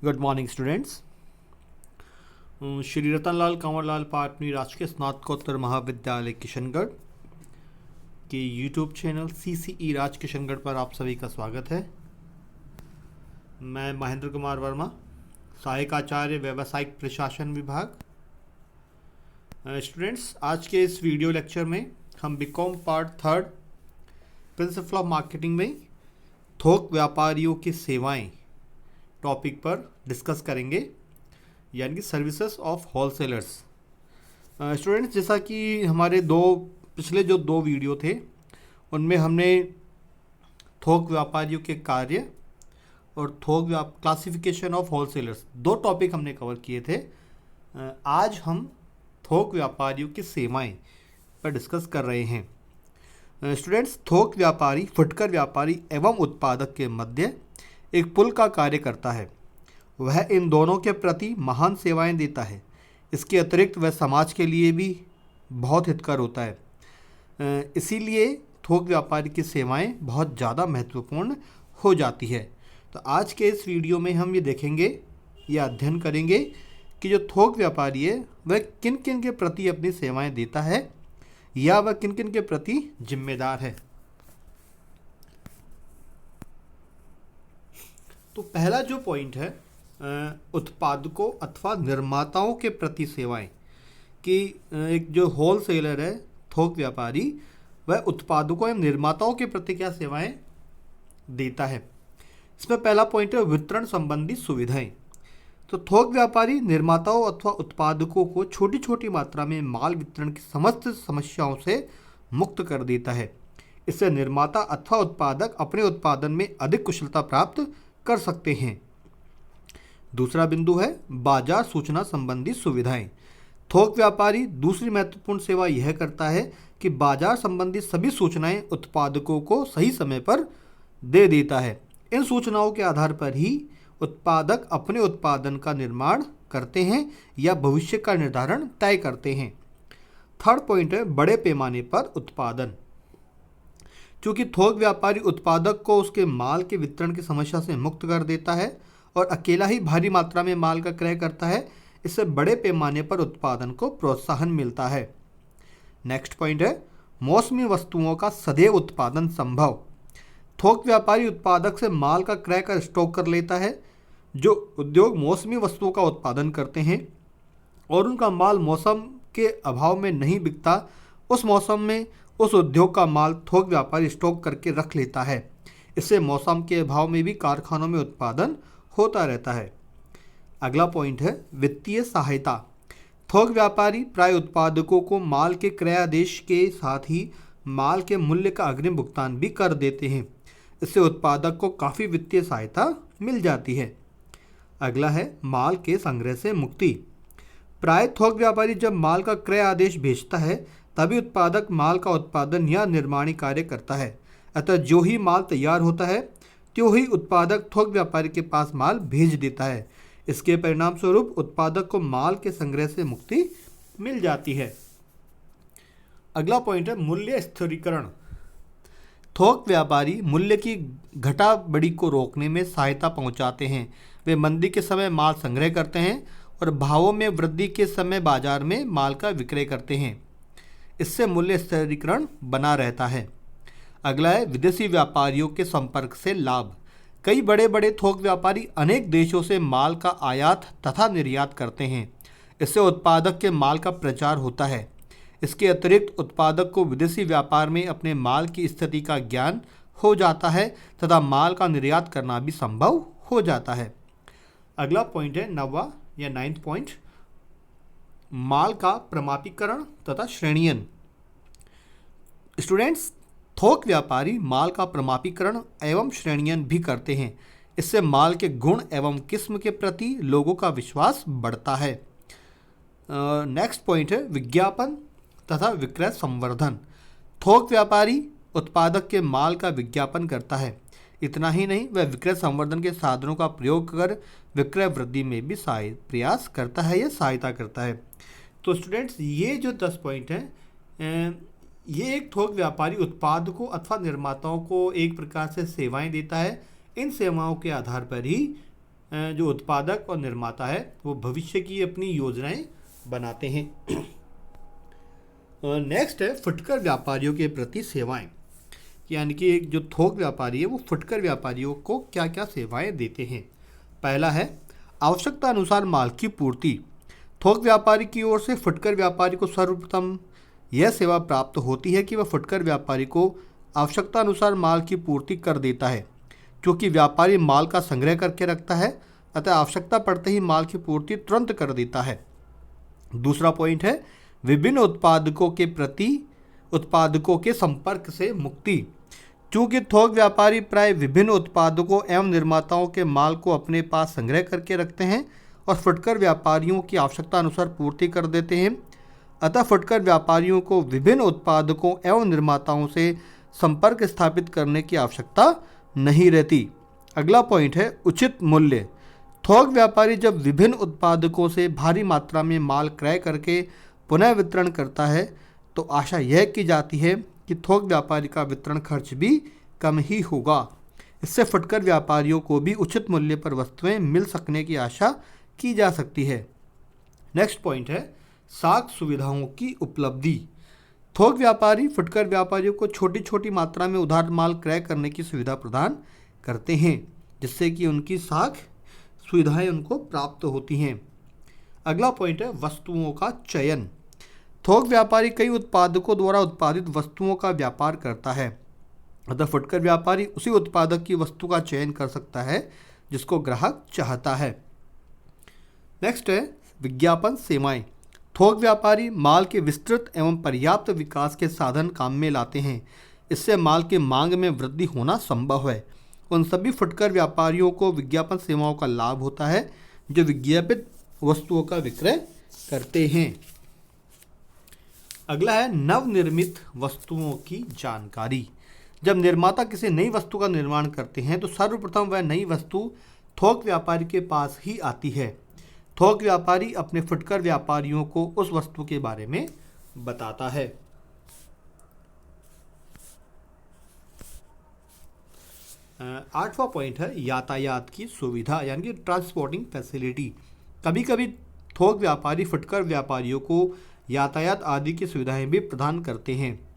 Good morning students. Shri Ratanlal Kanwarlal Patni राजकीय स्नातकोत्तर महाविद्यालय किशनगढ़ के YouTube channel CCE Raj Kishangarh पर आप सभी का स्वागत है। मैं महेंद्र कुमार वर्मा, सहायक आचार्य व्यावसायिक प्रशासन विभाग। स्टूडेंट्स, आज के इस वीडियो लेक्चर में हम BCom part 3 principle of marketing में थोक व्यापारियों की सेवाएं टॉपिक पर डिस्कस करेंगे, यानी कि सर्विसेज ऑफ होलसेलर्स। स्टूडेंट्स, जैसा कि हमारे पिछले जो दो वीडियो थे उनमें हमने थोक व्यापारियों के कार्य और क्लासिफिकेशन ऑफ होलसेलर्स दो टॉपिक हमने कवर किए थे। आज हम थोक व्यापारियों की सेवाएं पर डिस्कस कर रहे हैं। स्टूडेंट्स, थोक व्यापारी फुटकर व्यापारी एवं उत्पादक के मध्य एक पुल का कार्य करता है। वह इन दोनों के प्रति महान सेवाएं देता है। इसके अतिरिक्त वह समाज के लिए भी बहुत हितकर होता है। इसीलिए थोक व्यापारी की सेवाएं बहुत ज़्यादा महत्वपूर्ण हो जाती है। तो आज के इस वीडियो में हम ये देखेंगे या अध्ययन करेंगे कि जो थोक व्यापारी है वह किन किन के प्रति अपनी सेवाएं देता है या वह किन किन के प्रति जिम्मेदार है। तो पहला जो पॉइंट है, उत्पादकों अथवा निर्माताओं के प्रति सेवाएं कि एक जो होलसेलर है थोक व्यापारी वह उत्पादकों या निर्माताओं के प्रति क्या सेवाएं देता है। इसमें पहला पॉइंट है वितरण संबंधी सुविधाएं। तो थोक व्यापारी निर्माताओं अथवा उत्पादकों को छोटी छोटी मात्रा में माल वितरण की समस्त समस्याओं से मुक्त कर देता है। इससे निर्माता अथवा उत्पादक अपने उत्पादन में अधिक कुशलता प्राप्त कर सकते हैं। दूसरा बिंदु है बाजार सूचना संबंधी सुविधाएं। थोक व्यापारी दूसरी महत्वपूर्ण सेवा यह करता है कि बाजार संबंधी सभी सूचनाएं उत्पादकों को सही समय पर दे देता है। इन सूचनाओं के आधार पर ही उत्पादक अपने उत्पादन का निर्माण करते हैं या भविष्य का निर्धारण तय करते हैं। थर्ड पॉइंट है बड़े पैमाने पर उत्पादन। क्योंकि थोक व्यापारी उत्पादक को उसके माल के वितरण की समस्या से मुक्त कर देता है और अकेला ही भारी मात्रा में माल का क्रय करता है, इससे बड़े पैमाने पर उत्पादन को प्रोत्साहन मिलता है। नेक्स्ट पॉइंट है मौसमी वस्तुओं का सदैव उत्पादन संभव। थोक व्यापारी उत्पादक से माल का क्रय कर स्टॉक कर लेता है। जो उद्योग मौसमी वस्तुओं का उत्पादन करते हैं और उनका माल मौसम के अभाव में नहीं बिकता, उस मौसम में उस उद्योग का माल थोक व्यापारी स्टॉक करके रख लेता है। इससे मौसम के अभाव में भी कारखानों में उत्पादन होता रहता है। अगला पॉइंट है वित्तीय सहायता। थोक व्यापारी प्राय उत्पादकों को माल के क्रयादेश के साथ ही माल के मूल्य का अग्रिम भुगतान भी कर देते हैं। इससे उत्पादक को काफ़ी वित्तीय सहायता मिल जाती है। अगला है माल के संग्रह से मुक्ति। प्राय थोक व्यापारी जब माल का क्रय आदेश भेजता है तभी उत्पादक माल का उत्पादन या निर्माणी कार्य करता है। अतः जो ही माल तैयार होता है त्यों ही उत्पादक थोक व्यापारी के पास माल भेज देता है। इसके परिणाम स्वरूप उत्पादक को माल के संग्रह से मुक्ति मिल जाती है। अगला पॉइंट है मूल्य स्थिरीकरण। थोक व्यापारी मूल्य की घटा बढ़ी को रोकने में सहायता पहुंचाते हैं। वे मंदी के समय माल संग्रह करते हैं और भावों में वृद्धि के समय बाजार में माल का विक्रय करते हैं। इससे मूल्य स्थिरीकरण बना रहता है। अगला है विदेशी व्यापारियों के संपर्क से लाभ। कई बड़े बड़े थोक व्यापारी अनेक देशों से माल का आयात तथा निर्यात करते हैं। इससे उत्पादक के माल का प्रचार होता है। इसके अतिरिक्त उत्पादक को विदेशी व्यापार में अपने माल की स्थिति का ज्ञान हो जाता है तथा माल का निर्यात करना भी संभव हो जाता है। अगला पॉइंट है 9वां या 9th पॉइंट, माल का प्रमापीकरण तथा श्रेणीयन। स्टूडेंट्स, थोक व्यापारी माल का प्रमापीकरण एवं श्रेणीयन भी करते हैं। इससे माल के गुण एवं किस्म के प्रति लोगों का विश्वास बढ़ता है। नेक्स्ट पॉइंट है विज्ञापन तथा विक्रय संवर्धन। थोक व्यापारी उत्पादक के माल का विज्ञापन करता है। इतना ही नहीं, वह विक्रय संवर्धन के साधनों का प्रयोग कर विक्रय वृद्धि में भी प्रयास करता है या सहायता करता है। तो स्टूडेंट्स, ये जो 10 पॉइंट हैं ये एक थोक व्यापारी उत्पादकों अथवा निर्माताओं को एक प्रकार से सेवाएं देता है। इन सेवाओं के आधार पर ही जो उत्पादक और निर्माता है वो भविष्य की अपनी योजनाएं बनाते हैं। नेक्स्ट है फुटकर व्यापारियों के प्रति सेवाएं, यानी कि एक जो थोक व्यापारी है वो फुटकर व्यापारियों को क्या क्या सेवाएं देते हैं। पहला है आवश्यकता अनुसार माल की पूर्ति। थोक व्यापारी की ओर से फुटकर व्यापारी को सर्वप्रथम यह सेवा प्राप्त होती है कि वह फुटकर व्यापारी को आवश्यकता अनुसार माल की पूर्ति कर देता है। क्योंकि व्यापारी माल का संग्रह करके रखता है अतः आवश्यकता पड़ते ही माल की पूर्ति तुरंत कर देता है। दूसरा पॉइंट है विभिन्न उत्पादकों के संपर्क से मुक्ति। चूँकि थोक व्यापारी प्राय विभिन्न उत्पादकों एवं निर्माताओं के माल को अपने पास संग्रह करके रखते हैं और फुटकर व्यापारियों की आवश्यकता अनुसार पूर्ति कर देते हैं, अतः फुटकर व्यापारियों को विभिन्न उत्पादकों एवं निर्माताओं से संपर्क स्थापित करने की आवश्यकता नहीं रहती। अगला पॉइंट है उचित मूल्य। थोक व्यापारी जब विभिन्न उत्पादकों से भारी मात्रा में माल क्रय करके पुनः वितरण करता है तो आशा यह की जाती है कि थोक व्यापारी का वितरण खर्च भी कम ही होगा। इससे फुटकर व्यापारियों को भी उचित मूल्य पर वस्तुएं मिल सकने की आशा की जा सकती है। नेक्स्ट पॉइंट है साख सुविधाओं की उपलब्धि। थोक व्यापारी फुटकर व्यापारियों को छोटी छोटी मात्रा में उधार माल क्रय करने की सुविधा प्रदान करते हैं, जिससे कि उनकी साख सुविधाएं उनको प्राप्त होती हैं। अगला पॉइंट है वस्तुओं का चयन। थोक व्यापारी कई उत्पादकों द्वारा उत्पादित वस्तुओं का व्यापार करता है, अतः फुटकर व्यापारी उसी उत्पादक की वस्तु का चयन कर सकता है जिसको ग्राहक चाहता है। नेक्स्ट है विज्ञापन सेवाएं। थोक व्यापारी माल के विस्तृत एवं पर्याप्त विकास के साधन काम में लाते हैं। इससे माल के मांग में वृद्धि होना संभव है। उन सभी फुटकर व्यापारियों को विज्ञापन सेवाओं का लाभ होता है जो विज्ञापित वस्तुओं का विक्रय करते हैं। अगला है नवनिर्मित वस्तुओं की जानकारी। जब निर्माता किसी नई वस्तु का निर्माण करते हैं तो सर्वप्रथम वह नई वस्तु थोक व्यापारी के पास ही आती है। थोक व्यापारी अपने फुटकर व्यापारियों को उस वस्तु के बारे में बताता है। आठवां पॉइंट है यातायात की सुविधा, यानी कि ट्रांसपोर्टिंग फैसिलिटी। कभी कभी थोक व्यापारी फुटकर व्यापारियों को यातायात आदि की सुविधाएं भी प्रदान करते हैं।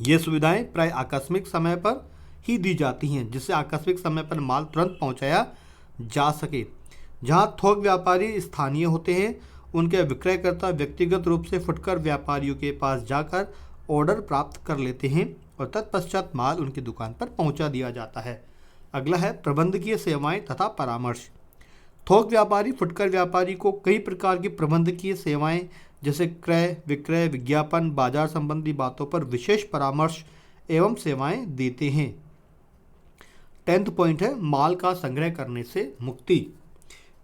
ये सुविधाएं प्राय आकस्मिक समय पर ही दी जाती हैं, जिससे आकस्मिक समय पर माल तुरंत पहुंचाया जा सके। जहां थोक व्यापारी स्थानीय होते हैं, उनके विक्रयकर्ता व्यक्तिगत रूप से फुटकर व्यापारियों के पास जाकर ऑर्डर प्राप्त कर लेते हैं और तत्पश्चात माल उनकी दुकान पर पहुंचा दिया जाता है। अगला है प्रबंधकीय सेवाएं तथा परामर्श। थोक व्यापारी फुटकर व्यापारी को कई प्रकार की प्रबंधकीय सेवाएं जैसे क्रय विक्रय विज्ञापन बाजार संबंधी बातों पर विशेष परामर्श एवं सेवाएं देते हैं। 10th पॉइंट है माल का संग्रह करने से मुक्ति।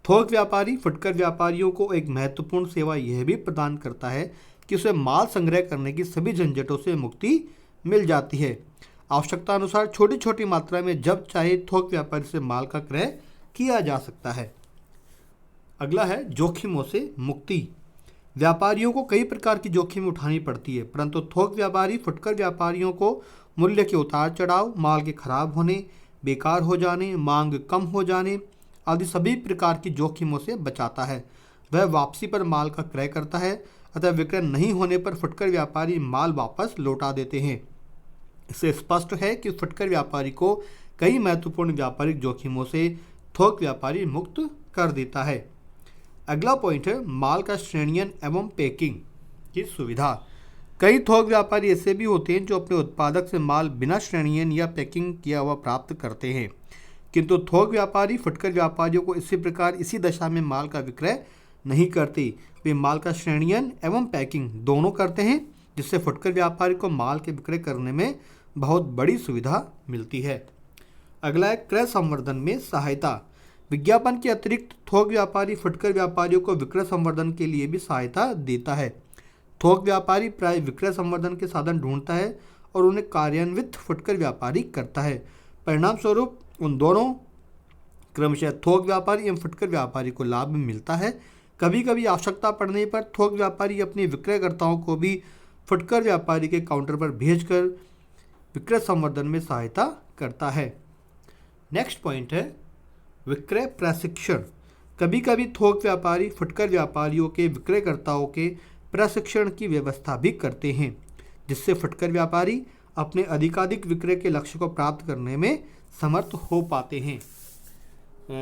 थोक व्यापारी फुटकर व्यापारियों को एक महत्वपूर्ण सेवा यह भी प्रदान करता है कि उसे माल संग्रह करने की सभी झंझटों से मुक्ति मिल जाती है। आवश्यकता अनुसार छोटी छोटी मात्रा में जब चाहे थोक व्यापारी से माल का क्रय किया जा सकता है। अगला है जोखिमों से मुक्ति। व्यापारियों को कई प्रकार की जोखिम उठानी पड़ती है, परंतु थोक व्यापारी फुटकर व्यापारियों को मूल्य के उतार चढ़ाव, माल के खराब होने, बेकार हो जाने, मांग कम हो जाने आदि सभी प्रकार की जोखिमों से बचाता है। वह वापसी पर माल का क्रय करता है, अतः विक्रय नहीं होने पर फुटकर व्यापारी माल वापस लौटा देते हैं। इससे स्पष्ट है कि फुटकर व्यापारी को कई महत्वपूर्ण व्यापारिक जोखिमों से थोक व्यापारी मुक्त कर देता है। अगला पॉइंट है माल का श्रेणीयन एवं पैकिंग की सुविधा। कई थोक व्यापारी ऐसे भी होते हैं जो अपने उत्पादक से माल बिना श्रेणीयन या पैकिंग किया हुआ प्राप्त करते हैं, किंतु थोक व्यापारी फुटकर व्यापारियों को इसी प्रकार इसी दशा में माल का विक्रय नहीं करते। वे माल का श्रेणीयन एवं पैकिंग दोनों करते हैं, जिससे फुटकर व्यापारी को माल के विक्रय करने में बहुत बड़ी सुविधा मिलती है। अगला है क्रय संवर्धन में सहायता। विज्ञापन के अतिरिक्त थोक व्यापारी फुटकर व्यापारियों को विक्रय संवर्धन के लिए भी सहायता देता है। थोक व्यापारी प्राय विक्रय संवर्धन के साधन ढूंढता है और उन्हें कार्यान्वित फुटकर व्यापारी करता है। परिणाम स्वरूप उन दोनों क्रमशः थोक व्यापारी एवं फुटकर व्यापारी को लाभ मिलता है। कभी कभी आवश्यकता पड़ने पर थोक व्यापारी अपने विक्रयकर्ताओं को भी फुटकर व्यापारी के काउंटर पर भेजकर विक्रय संवर्धन में सहायता करता है। नेक्स्ट पॉइंट है विक्रय प्रशिक्षण। कभी कभी थोक व्यापारी फुटकर व्यापारियों के विक्रयकर्ताओं के प्रशिक्षण की व्यवस्था भी करते हैं, जिससे फुटकर व्यापारी अपने अधिकाधिक विक्रय के लक्ष्य को प्राप्त करने में समर्थ हो पाते हैं।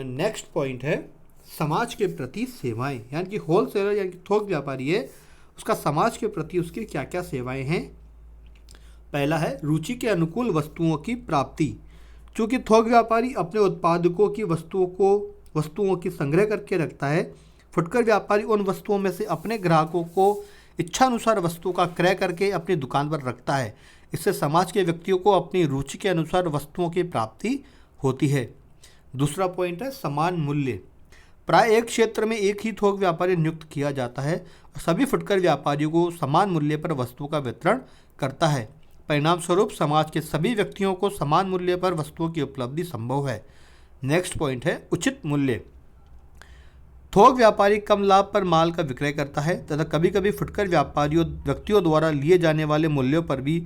नेक्स्ट पॉइंट है समाज के प्रति सेवाएं, यानी कि होलसेलर यानी कि थोक व्यापारी है, उसका समाज के प्रति उसकी क्या क्या सेवाएं हैं। पहला है रुचि के अनुकूल वस्तुओं की प्राप्ति। चूँकि थोक व्यापारी अपने उत्पादकों की वस्तुओं की संग्रह करके रखता है, फुटकर व्यापारी उन वस्तुओं में से अपने ग्राहकों को इच्छानुसार वस्तु का क्रय करके अपनी दुकान पर रखता है। इससे समाज के व्यक्तियों को अपनी रुचि के अनुसार वस्तुओं की प्राप्ति होती है। दूसरा पॉइंट है समान मूल्य। प्राय एक क्षेत्र में एक ही थोक व्यापारी नियुक्त किया जाता है और सभी फुटकर व्यापारियों को समान मूल्य पर वस्तुओं का वितरण करता है। परिणाम स्वरूप समाज के सभी व्यक्तियों को समान मूल्य पर वस्तुओं की उपलब्धि संभव है। नेक्स्ट पॉइंट है उचित मूल्य। थोक व्यापारी कम लाभ पर माल का विक्रय करता है तथा कभी कभी फुटकर व्यक्तियों द्वारा लिए जाने वाले मूल्यों पर भी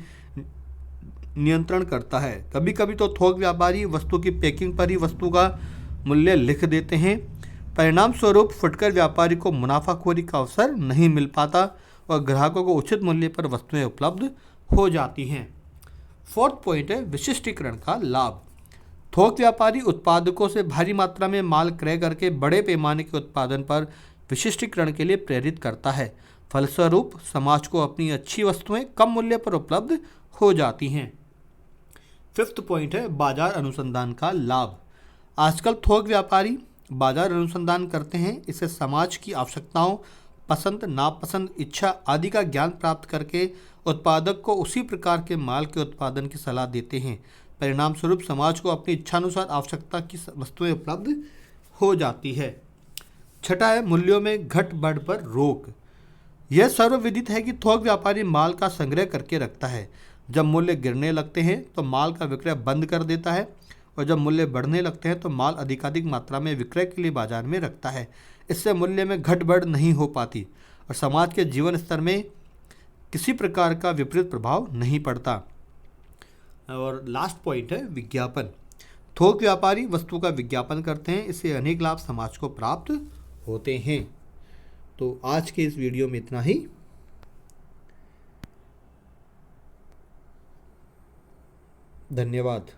नियंत्रण करता है। कभी कभी तो थोक व्यापारी वस्तु की पैकिंग पर ही वस्तु का मूल्य लिख देते हैं। परिणाम स्वरूप फुटकर व्यापारी को मुनाफाखोरी का अवसर नहीं मिल पाता और ग्राहकों को उचित मूल्य पर वस्तुएं उपलब्ध हो जाती हैं। फोर्थ पॉइंट है विशिष्टीकरण का लाभ। थोक व्यापारी उत्पादकों से भारी मात्रा में माल क्रय करके बड़े पैमाने के उत्पादन पर विशिष्टीकरण के लिए प्रेरित करता है। फलस्वरूप समाज को अपनी अच्छी वस्तुएं कम मूल्य पर उपलब्ध हो जाती हैं। फिफ्थ पॉइंट है बाजार अनुसंधान का लाभ। आजकल थोक व्यापारी बाजार अनुसंधान करते हैं। इससे समाज की आवश्यकताओं, पसंद नापसंद, इच्छा आदि का ज्ञान प्राप्त करके उत्पादक को उसी प्रकार के माल के उत्पादन की सलाह देते हैं। परिणाम स्वरूप समाज को अपनी इच्छानुसार आवश्यकता की वस्तुएं उपलब्ध हो जाती है। छठा है मूल्यों में घट बढ़ पर रोक। यह सर्वविदित है कि थोक व्यापारी माल का संग्रह करके रखता है। जब मूल्य गिरने लगते हैं तो माल का विक्रय बंद कर देता है और जब मूल्य बढ़ने लगते हैं तो माल अधिकाधिक मात्रा में विक्रय के लिए बाजार में रखता है। इससे मूल्य में घट बढ़ नहीं हो पाती और समाज के जीवन स्तर में किसी प्रकार का विपरीत प्रभाव नहीं पड़ता। और लास्ट पॉइंट है विज्ञापन। थोक व्यापारी वस्तु का विज्ञापन करते हैं, इससे अनेक लाभ समाज को प्राप्त होते हैं। तो आज के इस वीडियो में इतना ही। धन्यवाद।